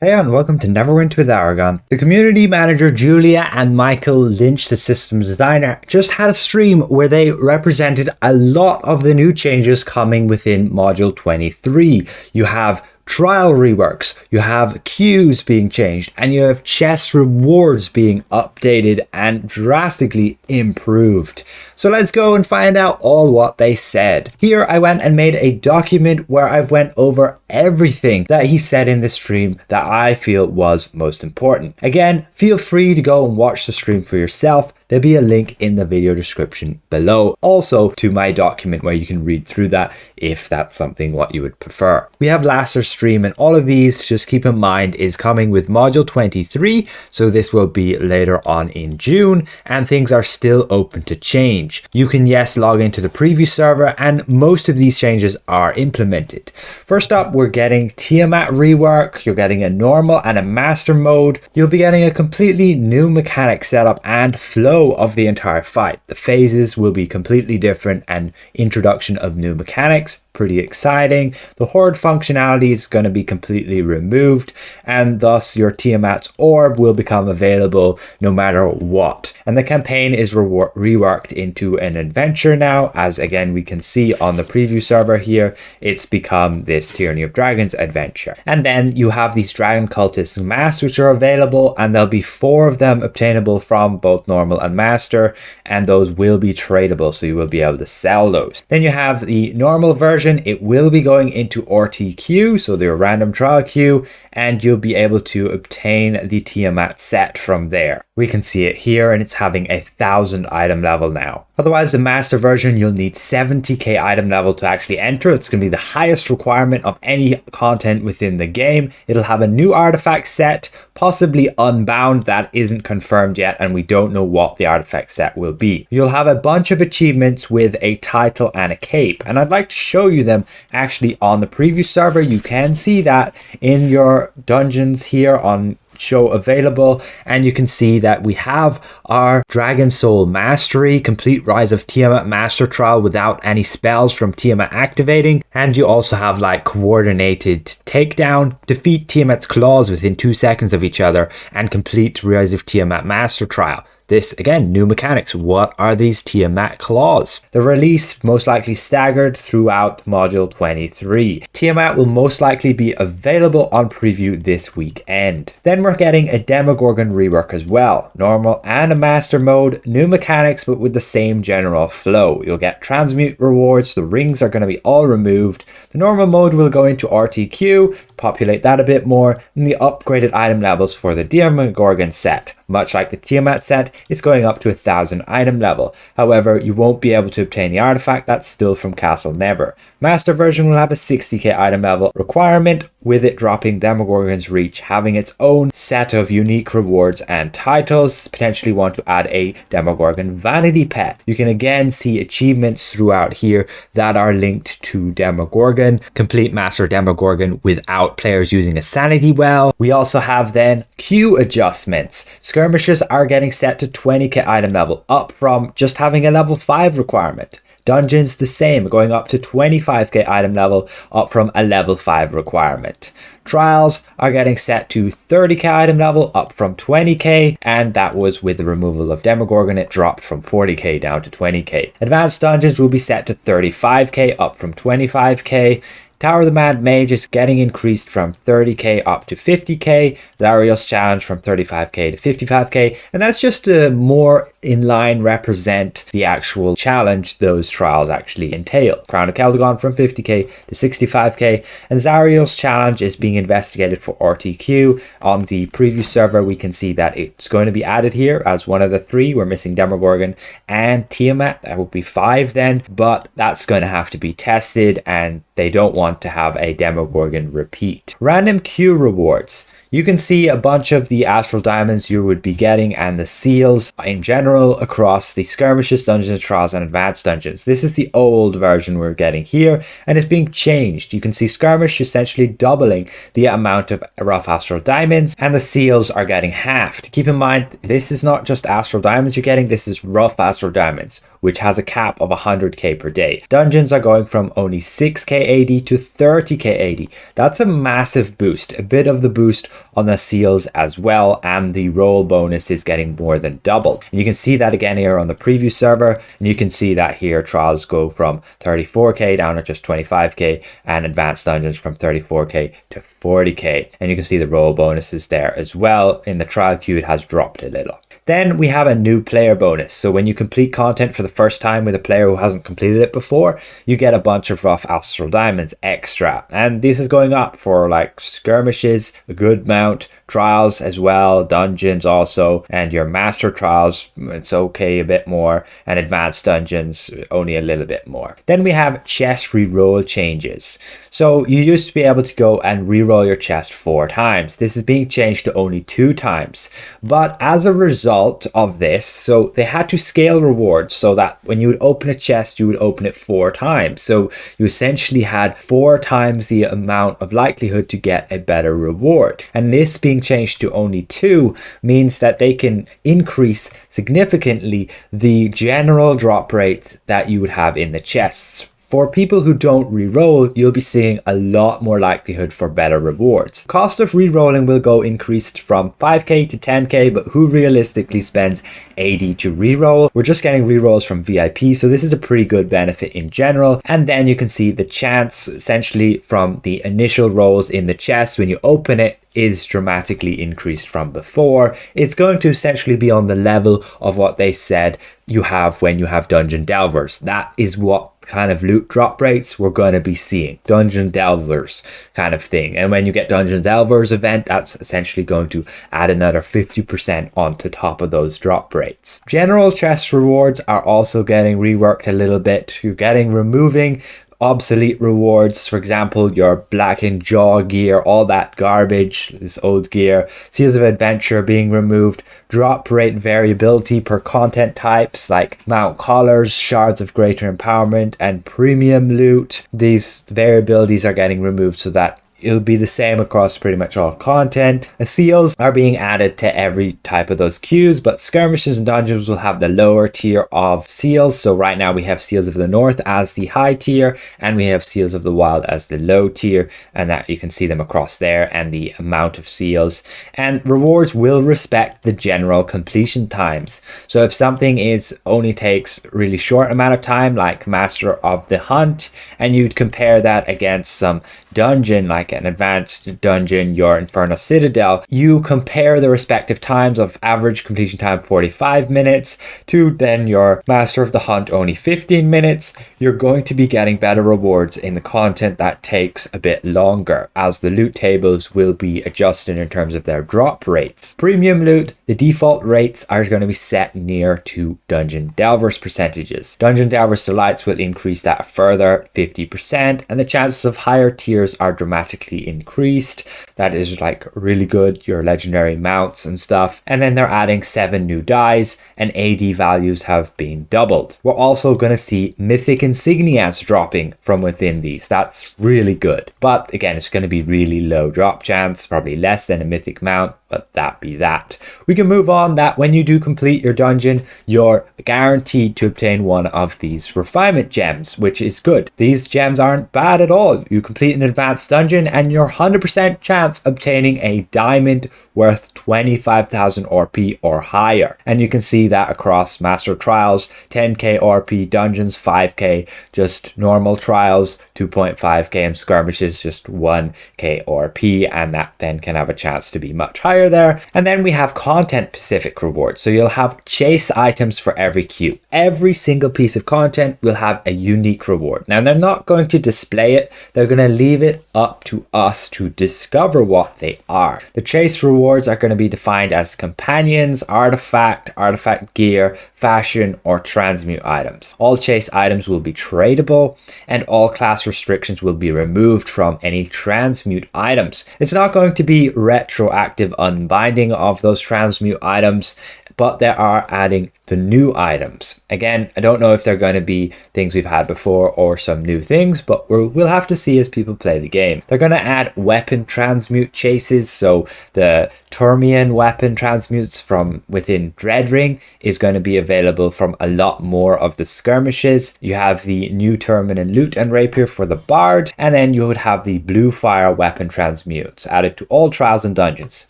Hey and welcome to Neverwinter with Aragon. The community manager Julia and Mikhail, Lynch, the systems designer, just had a stream where they represented a lot of the new changes coming within Module 23. You have trial reworks, you have queues being changed, and you have chest rewards being updated and drastically improved. So let's go and find out all what they said. Here I went and made a document where I've went over everything that he said in the stream that I feel was most important. Again, feel free to go and watch the stream for yourself. There'll be a link in the video description below, also to my document where you can read through that if that's something what you would prefer. We have Lassor stream, and all of these, just keep in mind, is coming with Module 23, so this will be later on in June, and things are still open to change. You can, yes, log into the preview server, and most of these changes are implemented. First up, we're getting Tmat Rework, you're getting a normal and a master mode, you'll be getting a completely new mechanic setup and flow of the entire fight. The phases will be completely different and introduction of new mechanics. Pretty exciting. The horde functionality is going to be completely removed, and thus your Tiamat's orb will become available no matter what. And the campaign is reworked into an adventure now, as again we can see on the preview server here, it's become this Tyranny of Dragons adventure. And then you have these Dragon Cultist masks which are available, and there'll be 4 of them obtainable from both normal and master, and those will be tradable, so you will be able to sell those. Then you have the normal version. It will be going into RTQ, so the random trial queue, and you'll be able to obtain the Tiamat set from there. We can see it here, and it's having 1,000 item level now. Otherwise, the master version, you'll need 70k item level to actually enter. It's going to be the highest requirement of any content within the game. It'll have a new artifact set, possibly unbound. That isn't confirmed yet, and we don't know what the artifact set will be. You'll have a bunch of achievements with a title and a cape, and I'd like to show you them actually on the preview server. You can see that in your dungeons here on show available, and you can see that we have our Dragon Soul Mastery, complete Rise of Tiamat Master Trial without any spells from Tiamat activating, and you also have like coordinated takedown, defeat Tiamat's claws within 2 seconds of each other, and complete Rise of Tiamat Master Trial. This, again, new mechanics. What are these Tiamat claws? The release most likely staggered throughout Module 23. Tiamat will most likely be available on preview this weekend. Then we're getting a Demogorgon rework as well. Normal and a master mode, new mechanics but with the same general flow. You'll get Transmute rewards, the rings are going to be all removed. The normal mode will go into RTQ, populate that a bit more, and the upgraded item levels for the Demogorgon set. Much like the Tiamat set, it's going up to 1,000 item level. However, you won't be able to obtain the artifact, that's still from Castle Never. Master version will have a 60k item level requirement, with it dropping Demogorgon's Reach, having its own set of unique rewards and titles. Potentially want to add a Demogorgon vanity pet. You can again see achievements throughout here that are linked to Demogorgon. Complete Master Demogorgon without players using a sanity well. We also have then queue adjustments. Skirmishers are getting set to 20k item level, up from just having a level 5 requirement. Dungeons the same, going up to 25k item level, up from a level 5 requirement. Trials are getting set to 30k item level, up from 20k, and that was with the removal of Demogorgon. It dropped from 40k down to 20k. Advanced Dungeons will be set to 35k, up from 25k. Tower of the Mad Mage is getting increased from 30k up to 50k. Zariel's Challenge from 35k to 55k. And that's just to more in line represent the actual challenge those trials actually entail. Crown of Keldagon from 50k to 65k. And Zariel's Challenge is being investigated for RTQ. On the preview server, we can see that it's going to be added here as one of the 3. We're missing Demogorgon and Tiamat. That would be 5 then. But that's going to have to be tested, and they don't want to have a Demogorgon repeat. Random queue rewards. You can see a bunch of the Astral Diamonds you would be getting and the seals in general across the Skirmishes, Dungeons & Trials and Advanced Dungeons. This is the old version we're getting here, and it's being changed. You can see Skirmish essentially doubling the amount of rough Astral Diamonds, and the seals are getting halved. Keep in mind, this is not just Astral Diamonds you're getting, this is rough Astral Diamonds, which has a cap of 100k per day. Dungeons are going from only 6k AD to 30k AD. That's a massive boost, a bit of the boost on the seals as well, and the roll bonus is getting more than doubled. And you can see that again here on the preview server, and you can see that here trials go from 34k down to just 25k, and advanced dungeons from 34k to 40k. And you can see the roll bonuses there as well. In the trial queue, it has dropped a little. Then we have a new player bonus. So when you complete content for the first time with a player who hasn't completed it before, you get a bunch of rough astral diamonds extra. And this is going up for like skirmishes, a good mount, trials as well, dungeons also, and your master trials, it's okay a bit more, and advanced dungeons only a little bit more. Then we have chest reroll changes. So you used to be able to go and reroll your chest 4 times. This is being changed to only 2 times. But as a result of this, so they had to scale rewards so that when you would open a chest, you would open it 4 times. So you essentially had 4 times the amount of likelihood to get a better reward. And this being changed to only 2 means that they can increase significantly the general drop rate that you would have in the chests. For people who don't re-roll, you'll be seeing a lot more likelihood for better rewards. Cost of re-rolling will go increased from 5k to 10k, but who realistically spends 80 to re-roll? We're just getting re-rolls from VIP, so this is a pretty good benefit in general. And then you can see the chance essentially from the initial rolls in the chest when you open it is dramatically increased from before. It's going to essentially be on the level of what they said you have when you have Dungeon Delvers. That is what kind of loot drop rates we're going to be seeing. Dungeon Delvers kind of thing. And when you get Dungeon Delvers event, that's essentially going to add another 50% onto top of those drop rates. General chest rewards are also getting reworked a little bit. You're removing obsolete rewards, for example, your blackened jaw gear, all that garbage, this old gear. Seals of Adventure being removed. Drop rate variability per content types like mount collars, shards of greater empowerment, and premium loot. These variabilities are getting removed so that it'll be the same across pretty much all content. The seals are being added to every type of those queues, but skirmishes and dungeons will have the lower tier of seals. So right now we have Seals of the North as the high tier, and we have Seals of the Wild as the low tier, and that you can see them across there and the amount of seals. And rewards will respect the general completion times. So if something only takes really short amount of time, like Master of the Hunt, and you'd compare that against some dungeon like an advanced dungeon, your Infernal Citadel, you compare the respective times of average completion time 45 minutes to then your Master of the Hunt only 15 minutes, you're going to be getting better rewards in the content that takes a bit longer, as the loot tables will be adjusted in terms of their drop rates. Premium loot, the default rates are going to be set near to Dungeon Delvers percentages. Dungeon Delvers Delights will increase that further 50%, and the chances of higher tiers are dramatically increased. That is like really good, your legendary mounts and stuff. And then they're adding 7 new dies, and AD values have been doubled. We're also going to see mythic insignias dropping from within these. That's really good. But again, it's going to be really low drop chance, probably less than a mythic mount, but that be that. We can move on that when you do complete your dungeon, you're guaranteed to obtain one of these refinement gems, which is good. These gems aren't bad at all. You complete an advanced dungeon and you're 100% chance obtaining a diamond worth 25,000 RP or higher. And you can see that across master trials, 10k RP, dungeons 5k, just normal trials 2.5k, and skirmishes just 1k RP, and that then can have a chance to be much higher there. And then we have content specific rewards. So you'll have chase items for every queue. Every single piece of content will have a unique reward. Now they're not going to display it, they're going to leave it up to us to discover what they are. The chase rewards are going to be defined as companions, artifact gear, fashion, or transmute items. All chase items will be tradable, and all class restrictions will be removed from any transmute items. It's not going to be retroactive unbinding of those transmute items, but they are adding the new items. Again, I don't know if they're going to be things we've had before or some new things, but we'll have to see as people play the game. They're going to add weapon transmute chases, so the Termian weapon transmutes from within Dreadring is going to be available from a lot more of the skirmishes. You have the new Termian lute and rapier for the bard, and then you would have the blue fire weapon transmutes added to all trials and dungeons,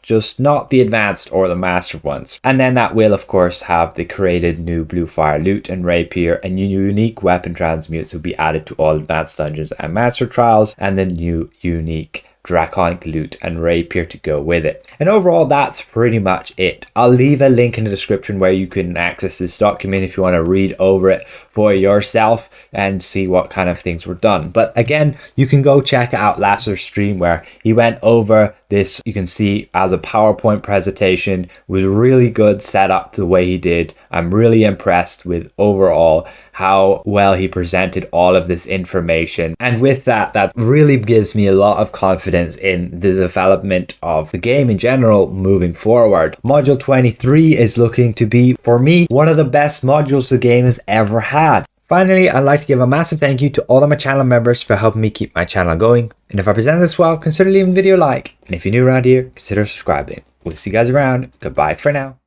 just not the advanced or the master ones. And then that will of course have the created new blue fire lute and rapier, and unique weapon transmutes will be added to all advanced dungeons and master trials, and the new unique draconic lute and rapier to go with it. And overall, that's pretty much it. I'll leave a link in the description where you can access this document if you want to read over it for yourself and see what kind of things were done. But again, you can go check out Lassor's stream where he went over this. You can see as a PowerPoint presentation. It was really good setup the way he did. I'm really impressed with overall how well he presented all of this information, and with that really gives me a lot of confidence in the development of the game in general moving forward. Module 23 is looking to be, for me, one of the best modules the game has ever had. Finally, I'd like to give a massive thank you to all of my channel members for helping me keep my channel going, and if I presented this well, consider leaving the video a like, and if you're new around here, consider subscribing. We'll see you guys around. Goodbye for now.